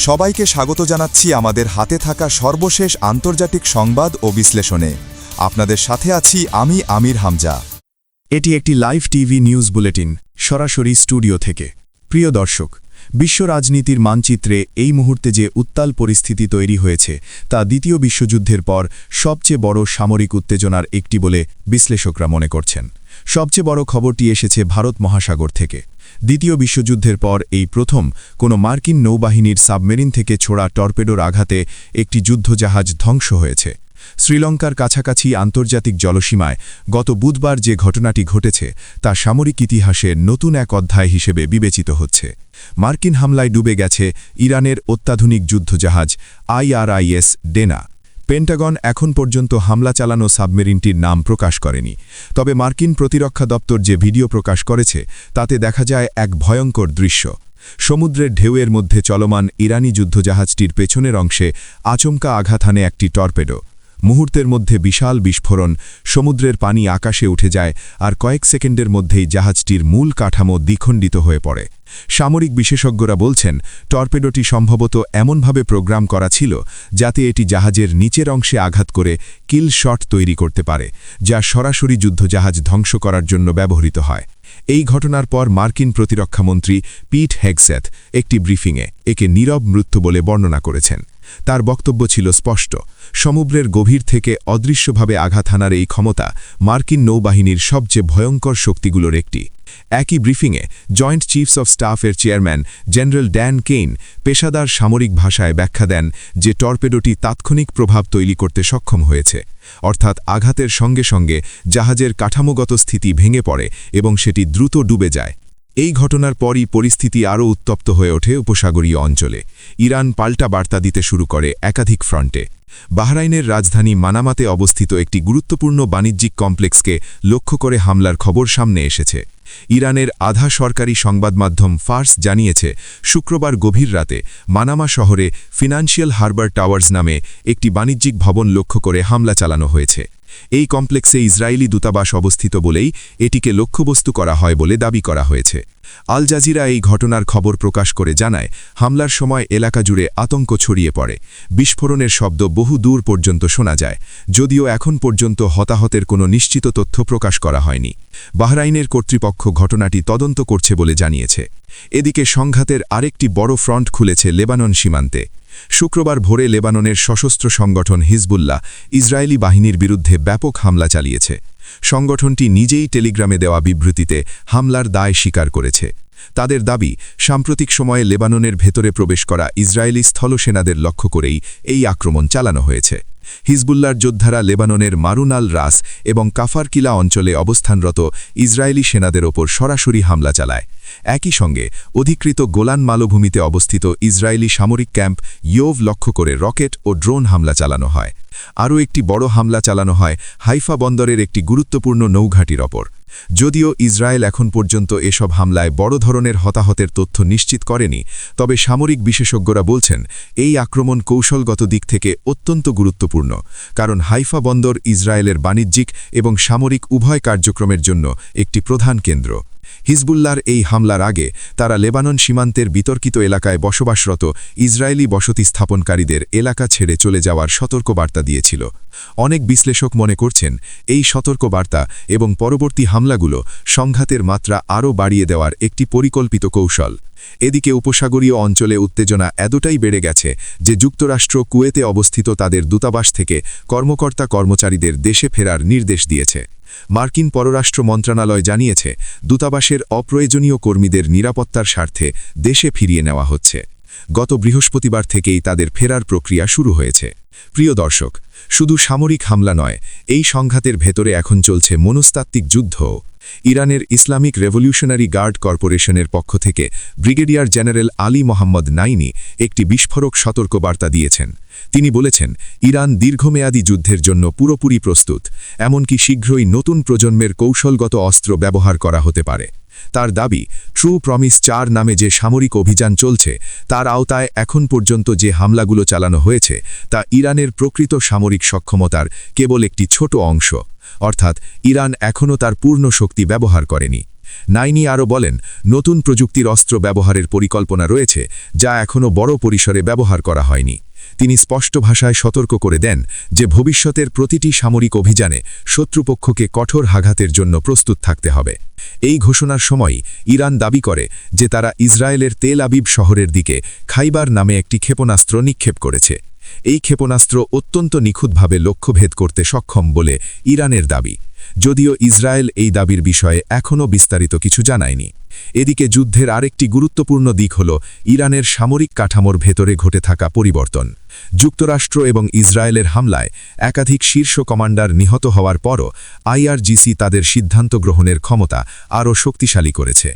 সবাইকে স্বাগত জানাচ্ছি আমাদের হাতে থাকা সর্বশেষ আন্তর্জাতিক সংবাদ ও বিশ্লেষণে। আপনাদের সাথে আছি আমি আমির হামজা। এটি একটি লাইভ টিভি নিউজ বুলেটিন, সরাসরি স্টুডিও থেকে। প্রিয় দর্শক, বিশ্ব রাজনীতির মানচিত্রে এই মুহূর্তে যে উত্তাল পরিস্থিতি তৈরি হয়েছে তা দ্বিতীয় বিশ্বযুদ্ধের পর সবচেয়ে বড় সামরিক উত্তেজনার একটি বলে বিশ্লেষকরা মনে করছেন। সবচেয়ে বড় খবরটি এসেছে ভারত মহাসাগর থেকে। দ্বিতীয় বিশ্বযুদ্ধের পর এই প্রথম কোনো মার্কিন নৌবাহিনীর সাবমেরিন থেকে ছোড়া টর্পেডোর আঘাতে একটি যুদ্ধজাহাজ ধ্বংস হয়েছে। শ্রীলঙ্কার কাছাকাছি আন্তর্জাতিক জলসীমায় গত বুধবার যে ঘটনাটি ঘটেছে তা সামরিক ইতিহাসের নতুন এক অধ্যায় হিসেবে বিবেচিত হচ্ছে। মার্কিন হামলায় ডুবে গেছে ইরানের অত্যাধুনিক যুদ্ধজাহাজ IRIS ডেনা। পেন্টাগন এখন পর্যন্ত হামলা চালানো সাবমেরিনটির নাম প্রকাশ করেনি, তবে মার্কিন প্রতিরক্ষা দপ্তর যে ভিডিও প্রকাশ করেছে তাতে দেখা যায় এক ভয়ঙ্কর দৃশ্য। সমুদ্রের ঢেউয়ের মধ্যে চলমান ইরানি যুদ্ধজাহাজটির পেছনের অংশে আচমকা আঘাত হানে একটি টর্পেডো। মুহূর্তের মধ্যে বিশাল বিস্ফোরণ, সমুদ্রের পানি আকাশে উঠে যায় আর কয়েক সেকেন্ডের মধ্যেই জাহাজটির মূল কাঠামো দ্বিখণ্ডিত হয়ে পড়ে। সামরিক বিশেষজ্ঞরা বলছেন টর্পেডোটি সম্ভবত এমনভাবে প্রোগ্রাম করা ছিল যাতে এটি জাহাজের নিচের অংশে আঘাত করে কিল শট তৈরি করতে পারে, যা সরাসরি যুদ্ধজাহাজ ধ্বংস করার জন্য ব্যবহৃত হয়। এই ঘটনার পর মার্কিন প্রতিরক্ষামন্ত্রী পিট হেগসেথ একটি ব্রিফিংয়ে একে নীরব মৃত্যু বলে বর্ণনা করেছেন। তার বক্তব্য ছিল স্পষ্ট, সমুদ্রের গভীর থেকে অদৃশ্যভাবে আঘাত হানার এই ক্ষমতা মার্কিন নৌবাহিনীর সবচেয়ে ভয়ঙ্কর শক্তিগুলোর একটি। একই ব্রিফিংয়ে জয়েন্ট চিফস অফ স্টাফের চেয়ারম্যান জেনারেল ড্যান কেইন পেশাদার সামরিক ভাষায় ব্যাখ্যা দেন যে টর্পেডোটি তাৎক্ষণিক প্রভাব তৈরি করতে সক্ষম হয়েছে, অর্থাৎ আঘাতের সঙ্গে সঙ্গে জাহাজের কাঠামোগত স্থিতি ভেঙে পড়ে এবং সেটি দ্রুত ডুবে যায়। এই ঘটনার পরই পরিস্থিতি আরও উত্তপ্ত হয়ে ওঠে উপসাগরীয় অঞ্চলে। ইরান পাল্টা বার্তা দিতে শুরু করে একাধিক ফ্রন্টে। বাহরাইনের রাজধানী মানামাতে অবস্থিত একটি গুরুত্বপূর্ণ বাণিজ্যিক কমপ্লেক্সকে লক্ষ্য করে হামলার খবর সামনে এসেছে। ইরানের আধা সরকারি সংবাদমাধ্যম ফার্স জানিয়েছে, শুক্রবার গভীর রাতে মানামা শহরে ফিনান্সিয়াল হারবার টাওয়ার্স নামে একটি বাণিজ্যিক ভবন লক্ষ্য করে হামলা চালানো হয়েছে। এই কমপ্লেক্সে ইসরায়েলি দূতাবাস অবস্থিত বলেই এটিকে লক্ষ্যবস্তু করা হয় বলে দাবি করা হয়েছে। আল জাজিরা এই ঘটনার খবর প্রকাশ করে জানায়, হামলার সময় এলাকা জুড়ে আতঙ্ক ছড়িয়ে পড়ে। বিস্ফোরণের শব্দ বহু দূর পর্যন্ত শোনা যায়, যদিও এখন পর্যন্ত হতাহতের কোনো নিশ্চিত তথ্য প্রকাশ করা হয়নি। বাহরাইনের কর্তৃপক্ষ ঘটনাটি তদন্ত করছে বলে জানিয়েছে। এদিকে সংঘাতের আরেকটি বড় ফ্রন্ট খুলেছে লেবানন সীমান্তে। শুক্রবার ভোরে লেবাননের সশস্ত্র সংগঠন হিজবুল্লাহ ইসরায়েলি বাহিনীর বিরুদ্ধে ব্যাপক হামলা চালিয়েছে। সংগঠনটি নিজেই টেলিগ্রামে দেওয়া বিবৃতিতে হামলার দায় স্বীকার করেছে। তাদের দাবি, সাম্প্রতিক সময়ে লেবাননের ভেতরে প্রবেশ করা ইসরায়েলি স্থলসেনাদের লক্ষ্য করেই এই আক্রমণ চালানো হয়েছে। হিজবুল্লার যোদ্ধারা লেবাননের মারুন আল রাস এবং কাফারকিলা অঞ্চলে অবস্থানরত ইসরায়েলি সেনাদের ওপর সরাসরি হামলা চালায়। একই সঙ্গে অধিকৃত গোলান মালভূমিতে অবস্থিত ইসরায়েলি সামরিক ক্যাম্প ইয়োভ লক্ষ্য করে রকেট ও ড্রোন হামলা চালানো হয়। আরও একটি বড় হামলা চালানো হয় হাইফা বন্দরের একটি গুরুত্বপূর্ণ নৌঘাঁটির ওপর। যদিও ইসরায়েল এখন পর্যন্ত এসব হামলায় বড় ধরনের হতাহতের তথ্য নিশ্চিত করেনি, তবে সামরিক বিশেষজ্ঞরা বলছেন এই আক্রমণ কৌশলগত দিক থেকে অত্যন্ত গুরুত্বপূর্ণ, কারণ হাইফা বন্দর ইসরায়েলের বাণিজ্যিক এবং সামরিক উভয় কার্যক্রমের জন্য একটি প্রধান কেন্দ্র। হিজবুল্লাহর এই হামলার আগে তারা লেবানন সীমান্তের বিতর্কিত এলাকায় বসবাসরত ইসরায়েলি বসতি স্থাপনকারীদের এলাকা ছেড়ে চলে যাওয়ার সতর্কবার্তা দিয়েছিল। অনেক বিশ্লেষক মনে করছেন এই সতর্কবার্তা এবং পরবর্তী হামলাগুলো সংঘাতের মাত্রা আরও বাড়িয়ে দেওয়ার একটি পরিকল্পিত কৌশল। এদিকে উপসাগরীয় অঞ্চলে উত্তেজনা এতটাই বেড়ে গেছে যে যুক্তরাষ্ট্র কুয়েতে অবস্থিত তাদের দূতাবাস থেকে কর্মকর্তা-কর্মচারীদের দেশে ফেরার নির্দেশ দিয়েছে। মার্কিন পররাষ্ট্র মন্ত্রণালয় জানিয়েছে, দূতাবাসের অপ্রয়োজনীয় কর্মীদের নিরাপত্তার স্বার্থে দেশে ফিরিয়ে নেওয়া হচ্ছে। গত বৃহস্পতিবার থেকেই তাদের ফেরার প্রক্রিয়া শুরু হয়েছে। প্রিয় দর্শক, শুধু সামরিক হামলা নয়, এই সংঘাতের ভেতরে এখন চলছে মনস্তাত্ত্বিক যুদ্ধ। ইরানের ইসলামিক রেভলিউশনারি গার্ড কর্পোরেশনের পক্ষ থেকে ব্রিগেডিয়ার জেনারেল আলী মোহাম্মদ নাইনি একটি বিস্ফোরক সতর্কবার্তা দিয়েছেন। তিনি বলেছেন, ইরান দীর্ঘমেয়াদী যুদ্ধের জন্য পুরোপুরি প্রস্তুত, এমনকি শীঘ্রই নতুন প্রজন্মের কৌশলগত অস্ত্র ব্যবহার করা হতে পারে। তার দাবি, ট্রু প্রমিস 4 নামে যে সামরিক অভিযান চলছে তার আওতায় এখন পর্যন্ত যে হামলাগুলো চালানো হয়েছে তা ইরান ইরানের প্রকৃত সামরিক সক্ষমতার কেবল একটি ছোট অংশ, অর্থাৎ ইরান এখনও তার পূর্ণ শক্তি ব্যবহার করেনি। নাইনি আরও বলেন, নতুন প্রযুক্তির অস্ত্র ব্যবহারের পরিকল্পনা রয়েছে, যা এখনও বড় পরিসরে ব্যবহার করা হয়নি। তিনি স্পষ্ট ভাষায় সতর্ক করে দেন যে ভবিষ্যতের প্রতিটি সামরিক অভিযানে শত্রুপক্ষকে কঠোর আঘাতের জন্য প্রস্তুত থাকতে হবে। এই ঘোষণার সময় ইরান দাবি করে যে তারা ইসরায়েলের তেল আবিব শহরের দিকে খাইবার নামে একটি ক্ষেপণাস্ত্র নিক্ষেপ করেছে। এই ক্ষেপণাস্ত্র অত্যন্ত নিখুঁতভাবে লক্ষ্যভেদ করতে সক্ষম বলে ইরানের দাবি, যদিও ইসরায়েল এই দাবির বিষয়ে এখনও বিস্তারিত কিছু জানায়নি। এদিকে যুদ্ধের আরেকটি গুরুত্বপূর্ণ দিক হল ইরানের সামরিক কাঠামোর ভেতরে ঘটে থাকা পরিবর্তন। যুক্তরাষ্ট্র এবং ইসরায়েলের হামলায় একাধিক শীর্ষ কমান্ডার নিহত হওয়ার পরও আইআরজিসি তাদের সিদ্ধান্ত গ্রহণের ক্ষমতা আরও শক্তিশালী করেছে।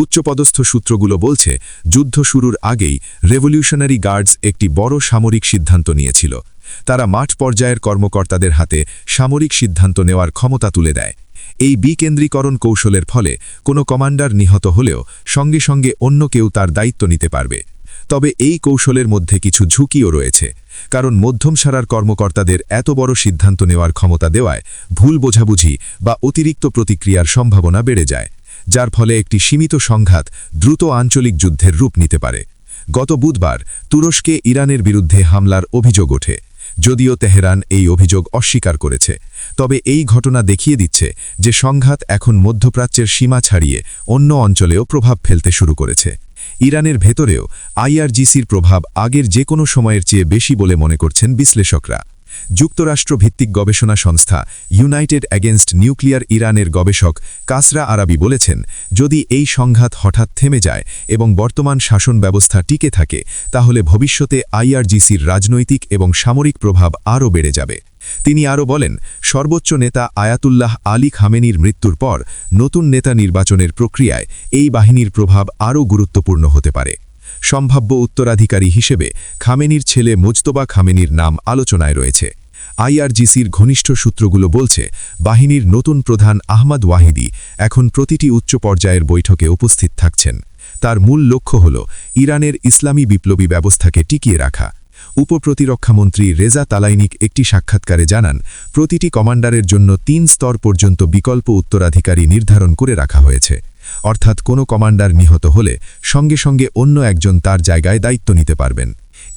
উচ্চপদস্থ সূত্রগুলো বলছে, যুদ্ধ শুরুর আগেই রেভলিউশনারি গার্ডস একটি বড় সামরিক সিদ্ধান্ত নিয়েছিল। তারা মাঠ পর্যায়ের কর্মকর্তাদের হাতে সামরিক সিদ্ধান্ত নেওয়ার ক্ষমতা তুলে দেয়। এই বিকেন্দ্রীকরণ কৌশলের ফলে কোনো কমান্ডার নিহত হলেও সঙ্গে সঙ্গে অন্য কেউ তার দায়িত্ব নিতে পারবে। তবে এই কৌশলের মধ্যে কিছু ঝুঁকিও রয়েছে, কারণ মধ্যম সারার কর্মকর্তাদের এত বড় সিদ্ধান্ত নেওয়ার ক্ষমতা দেওয়ায় ভুল বোঝাবুঝি বা অতিরিক্ত প্রতিক্রিয়ার সম্ভাবনা বেড়ে যায়, যার ফলে একটি সীমিত সংঘাত দ্রুত আঞ্চলিক যুদ্ধের রূপ নিতে পারে। গত বুধবার তুরস্কে ইরানের বিরুদ্ধে হামলার অভিযোগ ওঠে, যদিও তেহরান এই অভিযোগ অস্বীকার করেছে। তবে এই ঘটনা দেখিয়ে দিচ্ছে যে সংঘাত এখন মধ্যপ্রাচ্যের সীমা ছাড়িয়ে অন্য অঞ্চলেও প্রভাব ফেলতে শুরু করেছে। ইরানের ভেতরেও আইআরজিসির প্রভাব আগের যে কোনো সময়ের চেয়ে বেশি বলে মনে করছেন বিশ্লেষকরা। যুক্তরাষ্ট্র ভিত্তিক গবেষণা সংস্থা ইউনাইটেড অ্যাগেনস্ট নিউক্লিয়ার ইরানের গবেষক কাসরা আরাবি বলেছেন, যদি এই সংঘাত হঠাৎ থেমে যায় এবং বর্তমান শাসন ব্যবস্থা টিকে থাকে, তাহলে ভবিষ্যতে আইআরজিসির রাজনৈতিক এবং সামরিক প্রভাব আরও বেড়ে যাবে। তিনি আরও বলেন, সর্বোচ্চ নেতা আয়াতুল্লাহ আলী খামেনির মৃত্যুর পর নতুন নেতা নির্বাচনের প্রক্রিয়ায় এই বাহিনীর প্রভাব আরও গুরুত্বপূর্ণ হতে পারে। সম্ভাব্য উত্তরাধিকারী হিসেবে খামেনির ছেলে মুজতবা খামেনির নাম আলোচনায় রয়েছে। আইআরজিসির ঘনিষ্ঠ সূত্রগুলো বলছে, বাহিনীর নতুন প্রধান আহমদ ওয়াহিদি এখন প্রতিটি উচ্চ পর্যায়ের বৈঠকে উপস্থিত থাকছেন। তার মূল লক্ষ্য হল ইরানের ইসলামী বিপ্লবী ব্যবস্থাকে টিকিয়ে রাখা। উপপ্রতিরক্ষামন্ত্রী রেজা তালাইনিক একটি সাক্ষাৎকারে জানান, প্রতিটি কমান্ডারের জন্য ৩ স্তর পর্যন্ত বিকল্প উত্তরাধিকারী নির্ধারণ করে রাখা হয়েছে। অর্থাৎ কোনো কমান্ডার নিহত হলে সঙ্গে সঙ্গে অন্য একজন তার জায়গায় দায়িত্ব নিতে পারবেন।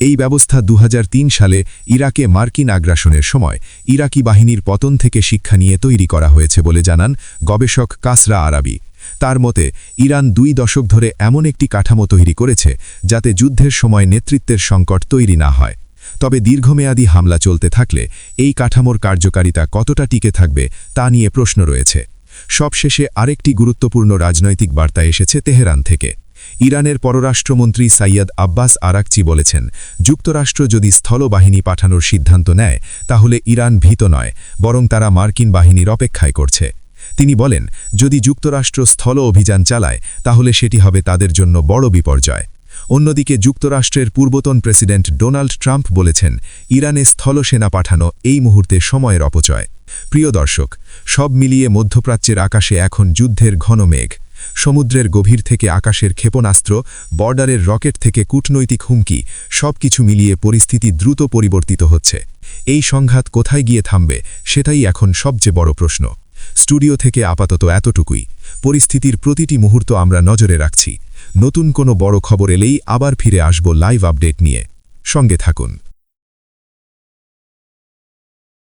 এই ব্যবস্থা ২০০৩ সালে ইরাকে মার্কিন আগ্রাসনের সময় ইরাকি বাহিনীর পতন থেকে শিক্ষা নিয়ে তৈরি করা হয়েছে বলে জানান গবেষক কাসরা আরাবি। তার মতে, ইরান ২ দশক ধরে এমন একটি কাঠামো তৈরি করেছে যাতে যুদ্ধের সময় নেতৃত্বের সংকট তৈরি না হয়। তবে দীর্ঘমেয়াদী হামলা চলতে থাকলে এই কাঠামোর কার্যকারিতা কতটা টিকে থাকবে তা নিয়ে প্রশ্ন রয়েছে। সবশেষে আরেকটি গুরুত্বপূর্ণ রাজনৈতিক বার্তা এসেছে তেহরান থেকে। ইরানের পররাষ্ট্রমন্ত্রী সাইয়দ আব্বাস আরাকচি বলেছেন, যুক্তরাষ্ট্র যদি স্থলবাহিনী পাঠানোর সিদ্ধান্ত নেয়, তাহলে ইরান ভীত নয়, বরং তারা মার্কিন বাহিনীর অপেক্ষায় করছে। তিনি বলেন, যদি যুক্তরাষ্ট্র স্থল অভিযান চালায়, তাহলে সেটি হবে তাদের জন্য বড় বিপর্যয়। অন্যদিকে যুক্তরাষ্ট্রের পূর্বতন প্রেসিডেন্ট ডোনাল্ড ট্রাম্প বলেছেন, ইরানে স্থলসেনা পাঠানো এই মুহূর্তে সময়ের অপচয়। প্রিয় দর্শক, সব মিলিয়ে মধ্যপ্রাচ্যের আকাশে এখন যুদ্ধের ঘন মেঘ। সমুদ্রের গভীর থেকে আকাশের ক্ষেপণাস্ত্র, বর্ডারের রকেট থেকে কূটনৈতিক হুমকি, সবকিছু মিলিয়ে পরিস্থিতি দ্রুত পরিবর্তিত হচ্ছে। এই সংঘাত কোথায় গিয়ে থামবে, সেটাই এখন সবচেয়ে বড় প্রশ্ন। স্টুডিও থেকে আপাতত এতটুকুই। পরিস্থিতির প্রতিটি মুহূর্ত আমরা নজরে রাখছি। নতুন কোনো বড় খবর এলেই আবার ফিরে আসব লাইভ আপডেট নিয়ে। সঙ্গে থাকুন।